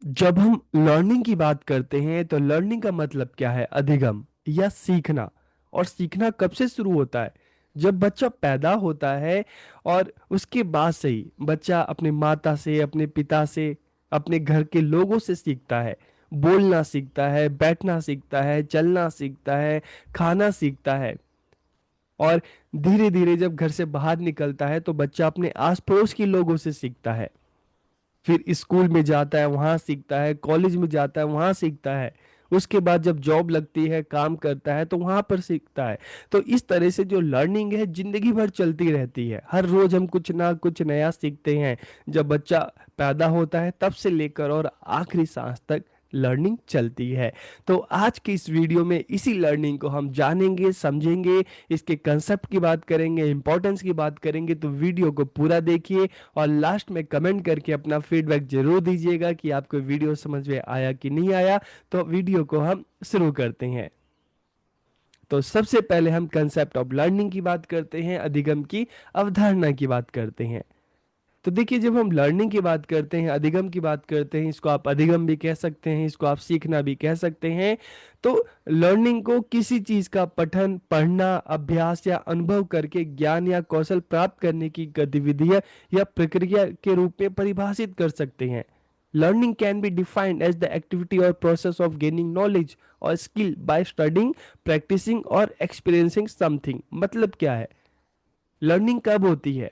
जब हम लर्निंग की बात करते हैं तो लर्निंग का मतलब क्या है? अधिगम या सीखना। और सीखना कब से शुरू होता है? जब बच्चा पैदा होता है और उसके बाद से ही बच्चा अपने माता से, अपने पिता से, अपने घर के लोगों से सीखता है। बोलना सीखता है, बैठना सीखता है, चलना सीखता है, खाना सीखता है। और धीरे धीरे जब घर से बाहर निकलता है तो बच्चा अपने आस पड़ोस के लोगों से सीखता है। फिर स्कूल में जाता है, वहां सीखता है, कॉलेज में जाता है, वहां सीखता है। उसके बाद जब जॉब लगती है, काम करता है, तो वहां पर सीखता है। तो इस तरह से जो लर्निंग है जिंदगी भर चलती रहती है। हर रोज हम कुछ ना कुछ नया सीखते हैं। जब बच्चा पैदा होता है तब से लेकर और आखिरी सांस तक लर्निंग चलती है। तो आज की इस वीडियो में इसी लर्निंग को हम जानेंगे, समझेंगे, इसके कंसेप्ट की बात करेंगे, इंपॉर्टेंस की बात करेंगे। तो वीडियो को पूरा देखिए और लास्ट में कमेंट करके अपना फीडबैक जरूर दीजिएगा कि आपको वीडियो समझ में आया कि नहीं आया। तो वीडियो को हम शुरू करते हैं। तो सबसे पहले हम कंसेप्ट ऑफ लर्निंग की बात करते हैं, अधिगम की अवधारणा की बात करते हैं। तो देखिए, जब हम लर्निंग की बात करते हैं, अधिगम की बात करते हैं, इसको आप अधिगम भी कह सकते हैं, इसको आप सीखना भी कह सकते हैं। तो लर्निंग को किसी चीज का पठन, पढ़ना, अभ्यास या अनुभव करके ज्ञान या कौशल प्राप्त करने की गतिविधि या प्रक्रिया के रूप में परिभाषित कर सकते हैं। Learning can be defined as the activity or process of gaining knowledge or skill by studying, practising or experiencing something. मतलब क्या है? लर्निंग कब होती है?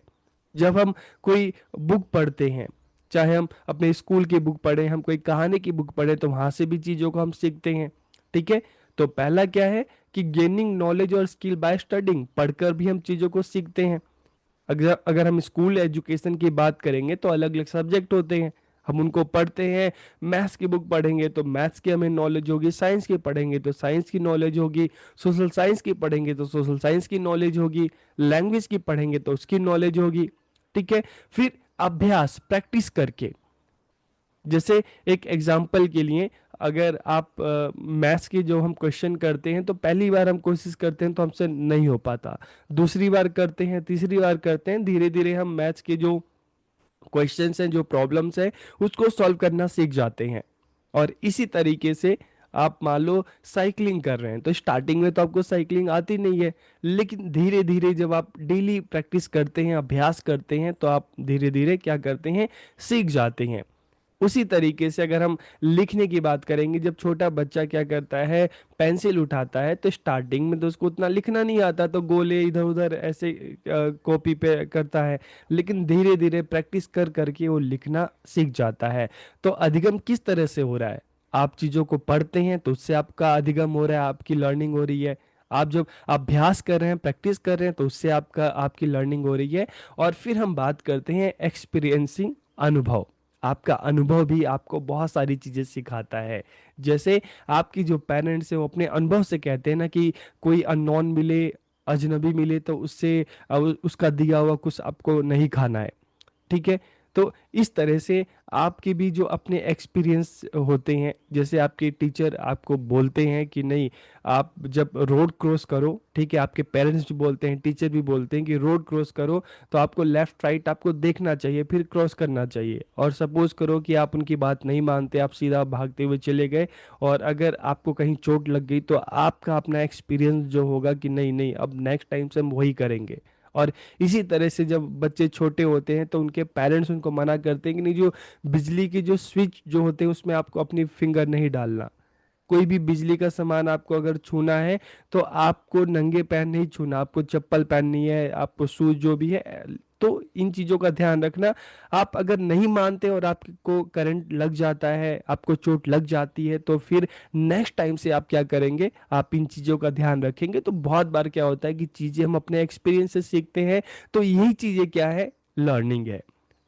जब हम कोई बुक पढ़ते हैं, चाहे हम अपने स्कूल की बुक पढ़ें, हम कोई कहानी की बुक पढ़ें, तो वहां से भी चीजों को हम सीखते हैं। ठीक है। तो पहला क्या है कि gaining knowledge or skill by studying, पढ़कर भी हम चीजों को सीखते हैं। अगर अगर हम स्कूल एजुकेशन की बात करेंगे तो अलग अलग सब्जेक्ट होते हैं, हम उनको पढ़ते हैं। मैथ्स की बुक पढ़ेंगे तो मैथ्स की हमें नॉलेज होगी, साइंस की पढ़ेंगे तो साइंस की नॉलेज होगी, सोशल साइंस की पढ़ेंगे तो सोशल साइंस की नॉलेज होगी, लैंग्वेज की पढ़ेंगे तो उसकी नॉलेज होगी। ठीक है। फिर अभ्यास, प्रैक्टिस करके, जैसे एक एग्जाम्पल के लिए, अगर आप मैथ्स के जो हम क्वेश्चन करते हैं तो पहली बार हम कोशिश करते हैं तो हमसे नहीं हो पाता। दूसरी बार करते हैं, तीसरी बार करते हैं, धीरे धीरे हम मैथ्स के जो क्वेश्चंस हैं, जो प्रॉब्लम्स हैं, उसको सॉल्व करना सीख जाते हैं। और इसी तरीके से आप मान लो साइकिलिंग कर रहे हैं, तो स्टार्टिंग में तो आपको साइकिलिंग आती नहीं है, लेकिन धीरे धीरे जब आप डेली प्रैक्टिस करते हैं, अभ्यास करते हैं, तो आप धीरे धीरे क्या करते हैं, सीख जाते हैं। उसी तरीके से अगर हम लिखने की बात करेंगे, जब छोटा बच्चा क्या करता है, पेंसिल उठाता है, तो स्टार्टिंग में तो उसको उतना लिखना नहीं आता, तो गोले इधर उधर ऐसे कॉपी पे करता है। लेकिन धीरे धीरे प्रैक्टिस कर करके वो लिखना सीख जाता है। तो अधिगम किस तरह से हो रहा है? आप चीजों को पढ़ते हैं तो उससे आपका अधिगम हो रहा है, आपकी लर्निंग हो रही है। आप जब अभ्यास कर रहे हैं, प्रैक्टिस कर रहे हैं, तो उससे आपकी लर्निंग हो रही है। और फिर हम बात करते हैं एक्सपीरियंसिंग, अनुभव। आपका अनुभव भी आपको बहुत सारी चीजें सिखाता है। जैसे आपकी जो पेरेंट्स है वो अपने अनुभव से कहते हैं ना कि कोई अननोन मिले, अजनबी मिले, तो उससे उसका दिया हुआ कुछ आपको नहीं खाना है। ठीक है। तो इस तरह से आपके भी जो अपने एक्सपीरियंस होते हैं, जैसे आपके टीचर आपको बोलते हैं कि नहीं, आप जब रोड क्रॉस करो, ठीक है, आपके पेरेंट्स भी बोलते हैं, टीचर भी बोलते हैं कि रोड क्रॉस करो तो आपको लेफ्ट राइट आपको देखना चाहिए, फिर क्रॉस करना चाहिए। और सपोज करो कि आप उनकी बात नहीं मानते, आप सीधा भागते हुए चले गए, और अगर आपको कहीं चोट लग गई, तो आपका अपना एक्सपीरियंस जो होगा कि नहीं नहीं, अब नेक्स्ट टाइम से हम वही करेंगे। और इसी तरह से जब बच्चे छोटे होते हैं तो उनके पेरेंट्स उनको मना करते हैं कि नहीं, जो बिजली की जो स्विच जो होते हैं उसमें आपको अपनी फिंगर नहीं डालना। कोई भी बिजली का सामान आपको अगर छूना है तो आपको नंगे पैर नहीं छूना, आपको चप्पल पहननी है, आपको शूज जो भी है। तो इन चीजों का ध्यान रखना। आप अगर नहीं मानते और आपको करंट लग जाता है, आपको चोट लग जाती है, तो फिर नेक्स्ट टाइम से आप क्या करेंगे, आप इन चीजों का ध्यान रखेंगे। तो बहुत बार क्या होता है कि चीजें हम अपने एक्सपीरियंस से सीखते हैं। तो यही चीजें क्या है, लर्निंग है।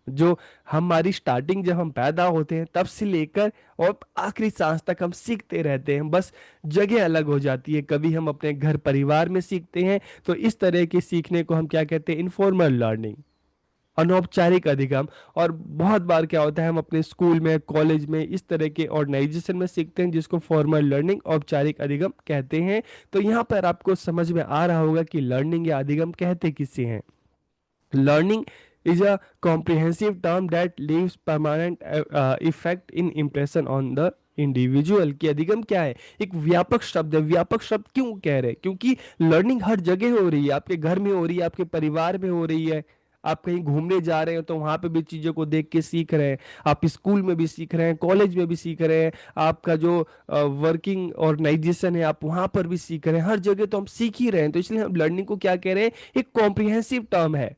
जो हमारी स्टार्टिंग, जब हम पैदा होते हैं तब से लेकर और आखिरी सांस तक हम सीखते रहते हैं, बस जगह अलग हो जाती है। कभी हम अपने घर परिवार में सीखते हैं, तो इस तरह के सीखने को हम क्या कहते हैं, इनफॉर्मल लर्निंग, अनौपचारिक अधिगम। और बहुत बार क्या होता है, हम अपने स्कूल में, कॉलेज में, इस तरह के ऑर्गेनाइजेशन में सीखते हैं, जिसको फॉर्मल लर्निंग, औपचारिक अधिगम कहते हैं। तो यहाँ पर आपको समझ में आ रहा होगा कि लर्निंग या अधिगम कहते किसे हैं। Learning is a comprehensive term that leaves permanent effect in impression on the individual. की अधिगम क्या है? एक व्यापक शब्द है। व्यापक शब्द क्यों कह रहे हैं? क्योंकि लर्निंग हर जगह हो रही है। आपके घर में हो रही है, आपके परिवार में हो रही है, आप कहीं घूमने जा रहे हो तो वहां पे भी चीजों को देख के सीख रहे हैं, आप स्कूल में भी सीख रहे हैं, कॉलेज में भी सीख रहे हैं, आपका जो वर्किंग ऑर्गेनाइजेशन है आप वहां पर भी सीख रहे हैं, हर जगह तो हम सीख ही रहे हैं। तो इसलिए हम लर्निंग को क्या कह रहे हैं? एक कॉम्प्रिहेंसिव टर्म है।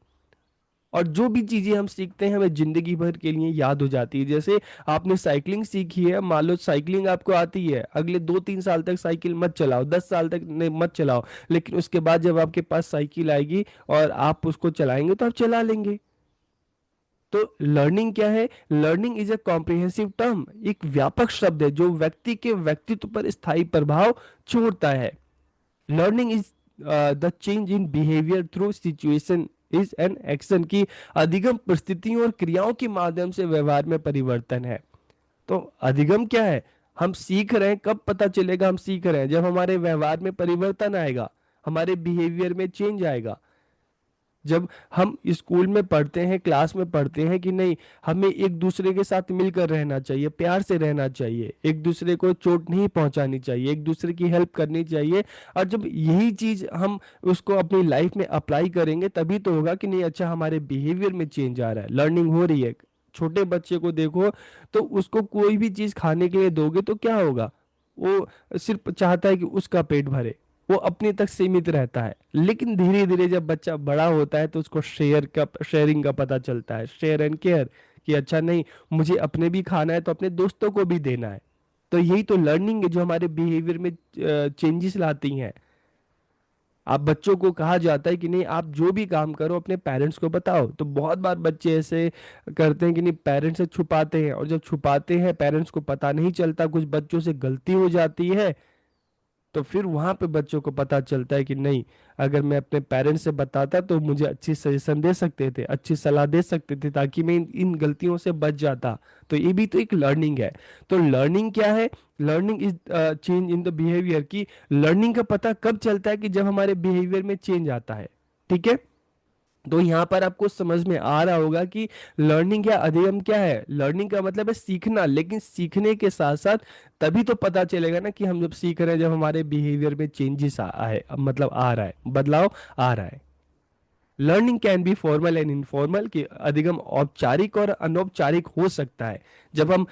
और जो भी चीजें हम सीखते हैं हमें जिंदगी भर के लिए याद हो जाती है। जैसे आपने साइकिलिंग सीखी है, मान लो साइकिलिंग आपको आती है, अगले 2-3 साल तक साइकिल मत चलाओ, 10 साल तक नहीं मत चलाओ, लेकिन उसके बाद जब आपके पास साइकिल आएगी और आप उसको चलाएंगे तो आप चला लेंगे। तो लर्निंग क्या है? Learning is a comprehensive term, एक व्यापक शब्द है जो व्यक्ति के व्यक्तित्व पर स्थायी प्रभाव छोड़ता है। Learning is the change in behaviour through situation is an action. की अधिगम परिस्थितियों और क्रियाओं के माध्यम से व्यवहार में परिवर्तन है। तो अधिगम क्या है? हम सीख रहे हैं, कब पता चलेगा हम सीख रहे हैं? जब हमारे व्यवहार में परिवर्तन आएगा, हमारे बिहेवियर में चेंज आएगा। जब हम स्कूल में पढ़ते हैं, क्लास में पढ़ते हैं कि नहीं, हमें एक दूसरे के साथ मिलकर रहना चाहिए, प्यार से रहना चाहिए, एक दूसरे को चोट नहीं पहुंचानी चाहिए, एक दूसरे की हेल्प करनी चाहिए। और जब यही चीज हम उसको अपनी लाइफ में अप्लाई करेंगे तभी तो होगा कि नहीं अच्छा हमारे बिहेवियर में चेंज आ रहा है, लर्निंग हो रही है। छोटे बच्चे को देखो तो उसको कोई भी चीज खाने के लिए दोगे तो क्या होगा? वो सिर्फ चाहता है कि उसका पेट भरे, वो अपने तक सीमित रहता है। लेकिन धीरे धीरे जब बच्चा बड़ा होता है तो उसको शेयरिंग का पता चलता है, शेयर एंड केयर, कि अच्छा नहीं, मुझे अपने भी खाना है तो अपने दोस्तों को भी देना है। तो यही तो लर्निंग है जो हमारे बिहेवियर में चेंजेस लाती हैं। आप बच्चों को कहा जाता है कि नहीं आप जो भी काम करो अपने पेरेंट्स को बताओ, तो बहुत बार बच्चे ऐसे करते हैं कि नहीं पेरेंट्स से छुपाते हैं, और जब छुपाते हैं पेरेंट्स को पता नहीं चलता, कुछ बच्चों से गलती हो जाती है, तो फिर वहां पे बच्चों को पता चलता है कि नहीं, अगर मैं अपने पेरेंट्स से बताता तो मुझे अच्छी सजेशन दे सकते थे, अच्छी सलाह दे सकते थे, ताकि मैं इन गलतियों से बच जाता। तो ये भी तो एक लर्निंग है। तो लर्निंग क्या है? Learning is change in the behaviour. की लर्निंग का पता कब चलता है? कि जब हमारे बिहेवियर में चेंज आता है। ठीक है। तो यहाँ पर आपको समझ में आ रहा होगा कि लर्निंग या अधिगम क्या है। लर्निंग का मतलब है सीखना, लेकिन सीखने के साथ साथ तभी तो पता चलेगा ना कि हम जब सीख रहे हैं, जब हमारे बिहेवियर में चेंजेस आए, मतलब आ रहा है, बदलाव आ रहा है। Learning can B formal and informal. की अधिगम औपचारिक और अनौपचारिक हो सकता है। जब हम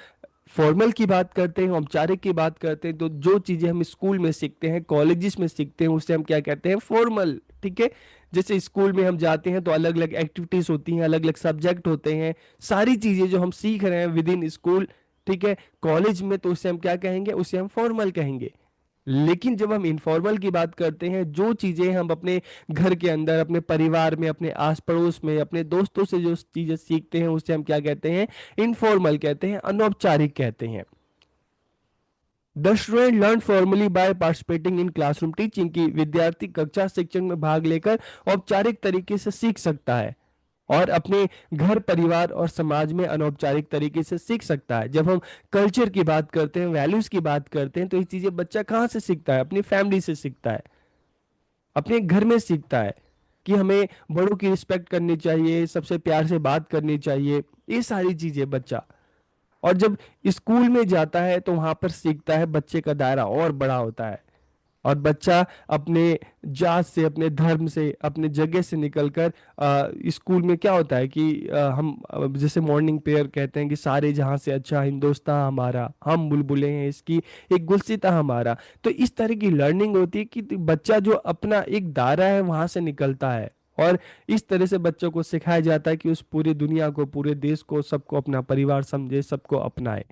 फॉर्मल की बात करते हैं, औपचारिक की बात करते हैं, तो जो चीजें हम स्कूल में सीखते हैं, कॉलेजेस में सीखते हैं, उसे हम क्या कहते हैं? फॉर्मल। ठीक है। जैसे स्कूल में हम जाते हैं तो अलग अलग एक्टिविटीज होती हैं, अलग अलग सब्जेक्ट होते हैं, सारी चीजें जो हम सीख रहे हैं विद इन स्कूल। ठीक है। कॉलेज में तो उसे हम क्या कहेंगे? उसे हम फॉर्मल कहेंगे। लेकिन जब हम इनफॉर्मल की बात करते हैं, जो चीजें हम अपने घर के अंदर, अपने परिवार में, अपने आस पड़ोस में, अपने दोस्तों से जो चीजें सीखते हैं, उसे हम क्या कहते हैं? इनफॉर्मल कहते हैं, अनौपचारिक कहते हैं। The student learn formally by participating in classroom teaching. की विद्यार्थी कक्षा शिक्षण में भाग लेकर औपचारिक तरीके से सीख सकता है, और अपने घर परिवार और समाज में अनौपचारिक तरीके से सीख सकता है। जब हम कल्चर की बात करते हैं, वैल्यूज की बात करते हैं, तो ये चीजें बच्चा कहाँ से सीखता है? अपनी फैमिली से सीखता है, अपने घर में सीखता है कि हमें बड़ों की रिस्पेक्ट करनी चाहिए, सबसे प्यार से बात करनी चाहिए, ये सारी चीजें बच्चा। और जब स्कूल में जाता है तो वहां पर सीखता है, बच्चे का दायरा और बड़ा होता है, और बच्चा अपने जात से, अपने धर्म से, अपने जगह से निकलकर स्कूल में क्या होता है कि हम जैसे मॉर्निंग प्रेयर कहते हैं कि सारे जहां से अच्छा हिंदुस्तान हमारा, हम बुलबुलें हैं इसकी, एक गुलसिता हमारा। तो इस तरह की लर्निंग होती है कि बच्चा जो अपना एक दायरा है वहां से निकलता है, और इस तरह से बच्चों को सिखाया जाता है कि उस पूरी दुनिया को, पूरे देश को, सबको अपना परिवार समझे, सबको अपनाए।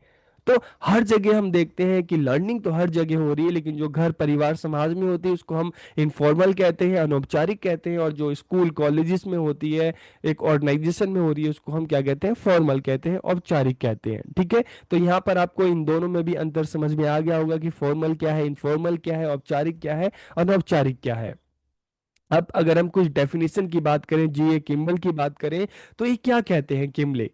तो हर जगह हम देखते हैं कि लर्निंग तो हर जगह हो रही है, लेकिन जो घर परिवार समाज में होती है उसको हम इनफॉर्मल कहते हैं, अनौपचारिक कहते हैं, और जो स्कूल कॉलेजेस में होती है, एक ऑर्गेनाइजेशन में हो रही है, उसको हम क्या कहते हैं? फॉर्मल कहते हैं, औपचारिक कहते हैं। ठीक है। तो यहाँ पर आपको इन दोनों में भी अंतर समझ में आ गया होगा कि फॉर्मल क्या है, इनफॉर्मल क्या है, औपचारिक क्या है, अनौपचारिक क्या है। अब अगर हम कुछ डेफिनेशन की बात करें, जी ए किम्बल की बात करें, तो ये क्या कहते हैं किम्बले?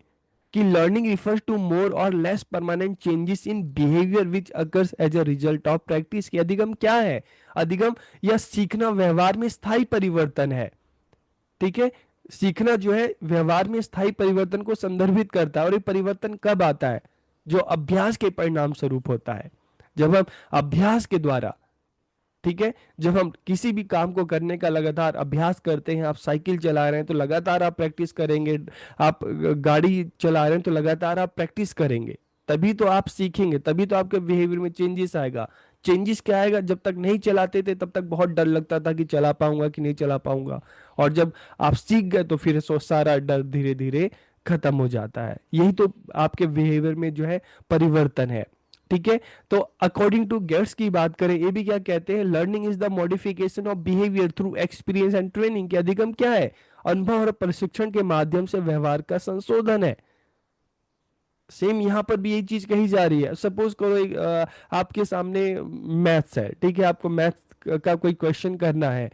कि learning refers to more or less permanent changes in behaviour which occurs as a result of practice. की अधिगम क्या है? अधिगम या सीखना व्यवहार में स्थायी परिवर्तन है। ठीक है। सीखना जो है व्यवहार में स्थायी परिवर्तन को संदर्भित करता है, और ये परिवर्तन कब आता है? जो अभ्यास के परिणाम स्वरूप होता है। जब हम अभ्यास के द्वारा, ठीक है, जब हम किसी भी काम को करने का लगातार अभ्यास करते हैं, आप साइकिल चला रहे हैं तो लगातार आप प्रैक्टिस करेंगे, आप गाड़ी चला रहे हैं तो लगातार आप प्रैक्टिस करेंगे, तभी तो आप सीखेंगे, तभी तो आपके बिहेवियर में चेंजेस आएगा। चेंजेस क्या आएगा? जब तक नहीं चलाते थे तब तक बहुत डर लगता था कि चला पाऊंगा कि नहीं चला पाऊंगा, और जब आप सीख गए तो फिर सो सारा डर धीरे धीरे खत्म हो जाता है। यही तो आपके बिहेवियर में जो है परिवर्तन है। ठीक है, तो अकॉर्डिंग टू गेट्स की बात करें, ये भी क्या कहते हैं, learning is the modification of behaviour through experience and training. के अधिगम क्या है? अनुभव और प्रशिक्षण के माध्यम से व्यवहार का संशोधन है। सेम यहाँ पर भी यही चीज कही जा रही है। सपोज करो एक आपके सामने मैथ्स है, ठीक है, आपको मैथ्स का कोई क्वेश्चन करना है,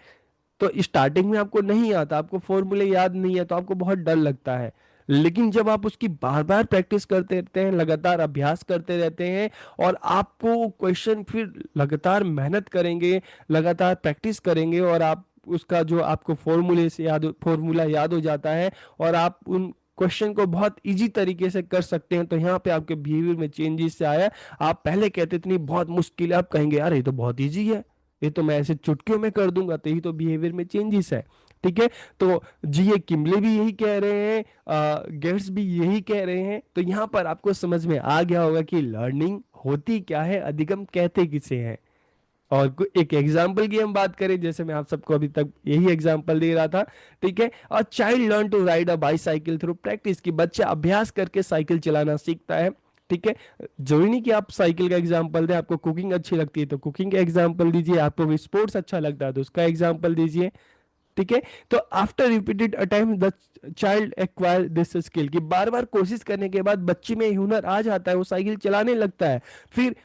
तो स्टार्टिंग में आपको नहीं आता, आपको फॉर्मूले याद नहीं है, तो आपको बहुत डर लगता है। लेकिन जब आप उसकी बार बार प्रैक्टिस करते रहते हैं, लगातार अभ्यास करते रहते हैं, और आपको क्वेश्चन फिर लगातार मेहनत करेंगे, लगातार प्रैक्टिस करेंगे, और आप उसका जो आपको फॉर्मूला याद हो जाता है, और आप उन क्वेश्चन को बहुत इजी तरीके से कर सकते हैं, तो यहाँ पे आपके बिहेवियर में चेंजेस से आया। आप पहले कहते थे नहीं बहुत मुश्किल है, आप कहेंगे यार ये तो बहुत इजी है, ये तो मैं ऐसे चुटकियों में कर दूंगा, तो यही तो बिहेवियर में चेंजेस है। ठीक है, तो जी ये किमले भी यही कह रहे हैं, गेट्स भी यही कह रहे हैं। तो यहाँ पर आपको समझ में आ गया होगा कि लर्निंग होती क्या है, अधिगम कहते किसे हैं। और एक एग्जाम्पल की हम बात करें, जैसे मैं आप सबको अभी तक यही एग्जाम्पल दे रहा था। ठीक है, और child learn to ride a bicycle through practice, की बच्चा अभ्यास करके साइकिल चलाना सीखता है। ठीक है, जरूरी नहीं कि आप साइकिल का एग्जाम्पल दें, आपको कुकिंग अच्छी लगती है तो कुकिंग का एग्जाम्पल दीजिए, आपको स्पोर्ट्स अच्छा लगता है तो उसका एग्जाम्पल दीजिए। ठीक है, तो after repeated attempt the child acquire this skill, की बार बार कोशिश करने के बाद बच्चे में हुनर आ जाता है, वो साइकिल चलाने लगता है। फिर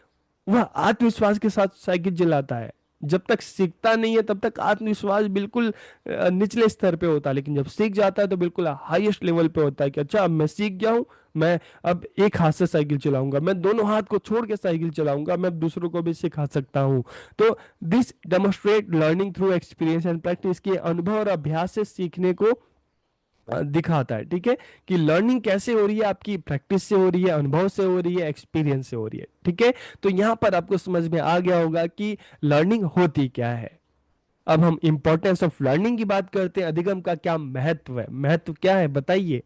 वह आत्मविश्वास के साथ साइकिल चलाता है। जब तक सीखता नहीं है तब तक आत्मविश्वास बिल्कुल निचले स्तर पे होता है, लेकिन जब सीख जाता है तो बिल्कुल हाईएस्ट लेवल पे होता है कि अच्छा अब मैं सीख गया हूं, मैं अब एक हाथ से साइकिल चलाऊंगा, मैं दोनों हाथ को छोड़ के साइकिल चलाऊंगा, मैं दूसरों को भी सिखा सकता हूं। तो this demonstrate learning through experience and practice, के अनुभव और अभ्यास से सीखने को दिखाता है। ठीक है, कि लर्निंग कैसे हो रही है, आपकी प्रैक्टिस से हो रही है, अनुभव से हो रही है, एक्सपीरियंस से हो रही है। ठीक है, तो यहां पर आपको समझ में आ गया होगा कि लर्निंग होती क्या है। अब हम इंपॉर्टेंस ऑफ लर्निंग की बात करते हैं, अधिगम का क्या महत्व है, महत्व क्या है बताइए।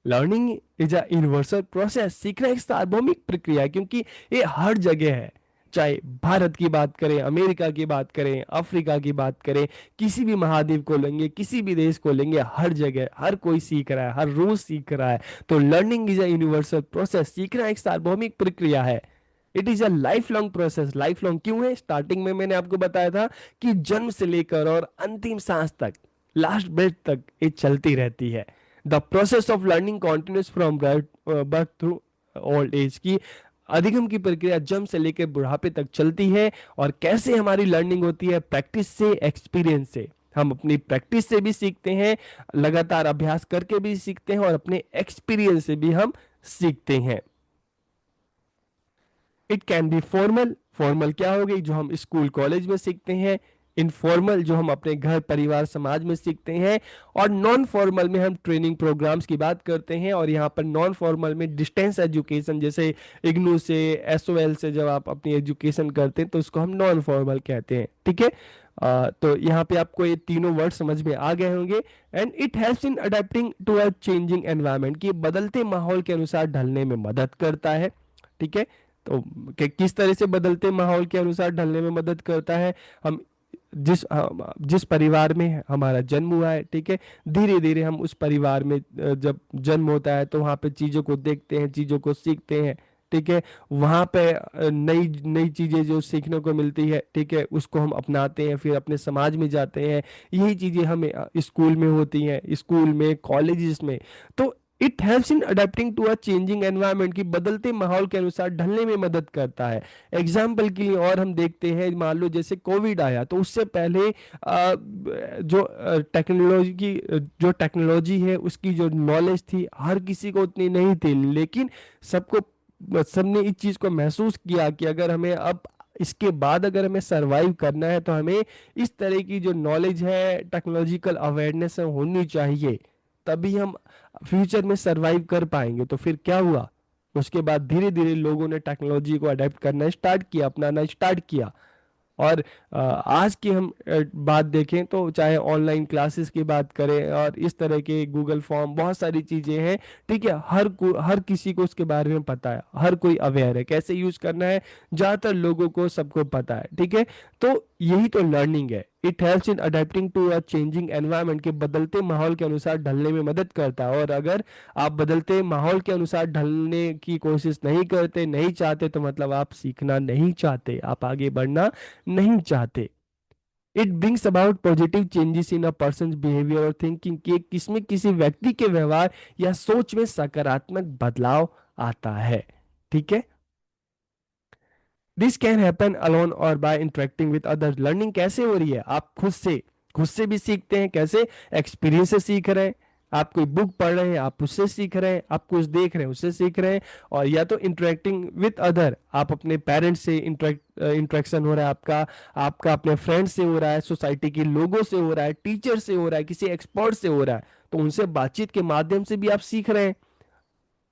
Learning is a universal process, सीखना एक सार्वभौमिक प्रक्रिया है, क्योंकि ये हर जगह है। चाहे भारत की बात करें, अमेरिका की बात करें, अफ्रीका की बात करें, किसी भी महाद्वीप को लेंगे, किसी भी देश को लेंगे, हर जगह हर कोई सीख रहा है, हर रोज सीख रहा है। तो learning is a universal process, सीखना एक सार्वभौमिक प्रक्रिया है। It is a life long process. Life long क्यों है? स्टार्टिंग में मैंने आपको बताया था कि जन्म से लेकर और अंतिम सांस तक, लास्ट ब्रेथ तक ये चलती रहती है। The process of learning continuous from birth through old age, की अधिगम की प्रक्रिया जन्म से लेकर बुढ़ापे तक चलती है। और कैसे हमारी लर्निंग होती है? प्रैक्टिस से, एक्सपीरियंस से। हम अपनी प्रैक्टिस से भी सीखते हैं, लगातार अभ्यास करके भी सीखते हैं, और अपने एक्सपीरियंस से भी हम सीखते हैं। It can be formal, formal क्या हो गई जो हम स्कूल कॉलेज में सीखते हैं, इनफॉर्मल जो हम अपने घर परिवार समाज में सीखते हैं, और नॉन फॉर्मल में हम ट्रेनिंग प्रोग्राम्स की बात करते हैं। और यहाँ पर नॉन फॉर्मल में डिस्टेंस एजुकेशन, जैसे इग्नू से, एसओएल से जब आप अपनी एजुकेशन करते हैं तो उसको हम नॉन फॉर्मल कहते हैं। ठीक है, तो यहाँ पे आपको ये तीनों वर्ड समझ में आ गए होंगे। And it helps in adapting to a changing environment, कि बदलते माहौल के अनुसार ढलने में मदद करता है। ठीक है, तो किस तरह से बदलते माहौल के अनुसार ढलने में मदद करता है? हम जिस परिवार में हमारा जन्म हुआ है, ठीक है, धीरे धीरे हम उस परिवार में जब जन्म होता है तो वहाँ पे चीज़ों को देखते हैं, चीज़ों को सीखते हैं। ठीक है, वहाँ पे नई नई चीज़ें जो सीखने को मिलती है, ठीक है, उसको हम अपनाते हैं, फिर अपने समाज में जाते हैं। यही चीज़ें हमें स्कूल में होती हैं, स्कूल में, कॉलेजेस में। तो it helps in adapting to a changing environment, की बदलते माहौल के अनुसार ढलने में मदद करता है। एग्जाम्पल के लिए और हम देखते हैं, मान लो जैसे कोविड आया, तो उससे पहले जो टेक्नोलॉजी है उसकी जो नॉलेज थी हर किसी को उतनी नहीं थी, लेकिन सबको सबने इस चीज को महसूस किया कि अगर हमें अब इसके बाद अगर हमें सरवाइव करना है तो हमें इस तरह की जो नॉलेज है, टेक्नोलॉजिकल अवेयरनेस है, होनी चाहिए। तभी हम फ्यूचर में सरवाइव कर पाएंगे। तो फिर क्या हुआ, उसके बाद धीरे धीरे लोगों ने टेक्नोलॉजी को अडेप्ट करना स्टार्ट किया, अपनाना स्टार्ट किया। और आज की हम बात देखें तो चाहे ऑनलाइन क्लासेस की बात करें और इस तरह के गूगल फॉर्म, बहुत सारी चीजें हैं। ठीक है, हर किसी को उसके बारे में पता है, हर कोई अवेयर है कैसे यूज करना है, ज्यादातर लोगों को सबको पता है। ठीक है, तो यही तो लर्निंग है। It helps in adapting to a changing environment, के बदलते माहौल के अनुसार ढलने में मदद करता है। और अगर आप बदलते माहौल के अनुसार ढलने की कोशिश नहीं करते, नहीं चाहते, तो मतलब आप सीखना नहीं चाहते, आप आगे बढ़ना नहीं चाहते। It brings about positive changes in a person behaviour और थिंकिंग, कि किसमें किसी व्यक्ति के व्यवहार या सोच में सकारात्मक बदलाव आता है। ठीक है, this can happen alone or by interacting with others. Learning कैसे हो रही है, आप खुद से भी सीखते हैं। कैसे? एक्सपीरियंस से सीख रहे हैं। आप कोई बुक पढ़ रहे हैं, आप उससे सीख रहे हैं। आप कुछ देख रहे हैं, उससे सीख रहे हैं। और या तो इंटरेक्टिंग विद अदर, आप अपने पेरेंट्स से इंटरेक्शन हो रहा है आपका, आपका अपने फ्रेंड्स से हो रहा है, सोसाइटी के लोगों से हो रहा है, टीचर से हो रहा है, किसी एक्सपर्ट से हो रहा है। तो उनसे बातचीत के माध्यम से भी आप सीख रहे हैं।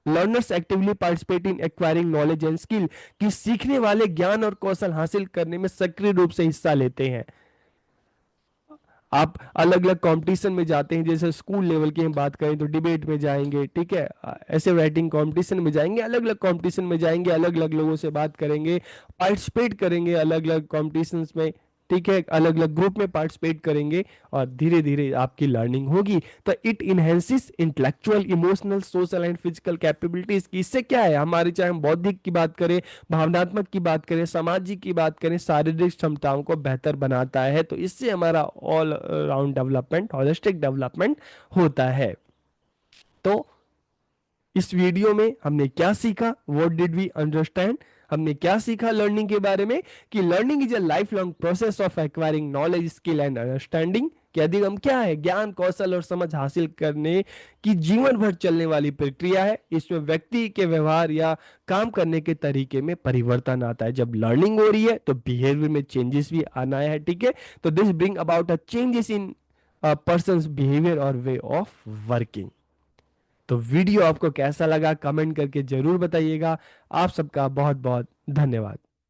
Learners actively participate in acquiring knowledge and skill, कि सीखने वाले ज्ञान और कौशल हासिल करने में सक्रिय रूप से हिस्सा लेते हैं। आप अलग अलग कंपटीशन में जाते हैं, जैसे स्कूल लेवल की हम बात करें तो डिबेट में जाएंगे। ठीक है, ऐसे राइटिंग कंपटीशन में जाएंगे, अलग अलग कंपटीशन में जाएंगे, अलग अलग लोगों से बात करेंगे, पार्टिसिपेट करेंगे अलग अलग कंपटीशंस में। ठीक है, अलग अलग ग्रुप में पार्टिसिपेट करेंगे और धीरे धीरे आपकी लर्निंग होगी। तो it enhances intellectual, emotional, social and physical capabilities की। इससे क्या है, हमारी चाहे हम बौद्धिक की बात करें, भावनात्मक की बात करें, सामाजिक की बात करें, शारीरिक क्षमताओं को बेहतर बनाता है। तो इससे हमारा all round development, holistic development होता है। तो इस वीडियो में हमने क्या सीखा, व्हाट डिड वी अंडरस्टैंड, हमने क्या सीखा लर्निंग के बारे में, कि learning is a life long process of acquiring knowledge, skill and understanding. कि अधिगम क्या है, ज्ञान, कौशल और समझ हासिल करने की जीवन भर चलने वाली प्रक्रिया है। इसमें व्यक्ति के व्यवहार या काम करने के तरीके में परिवर्तन आता है। जब लर्निंग हो रही है तो बिहेवियर में चेंजेस भी आना है। ठीक है, तो this bring about a changes in persons behaviour और वे ऑफ वर्किंग। तो वीडियो आपको कैसा लगा कमेंट करके जरूर बताइएगा। आप सबका बहुत बहुत धन्यवाद।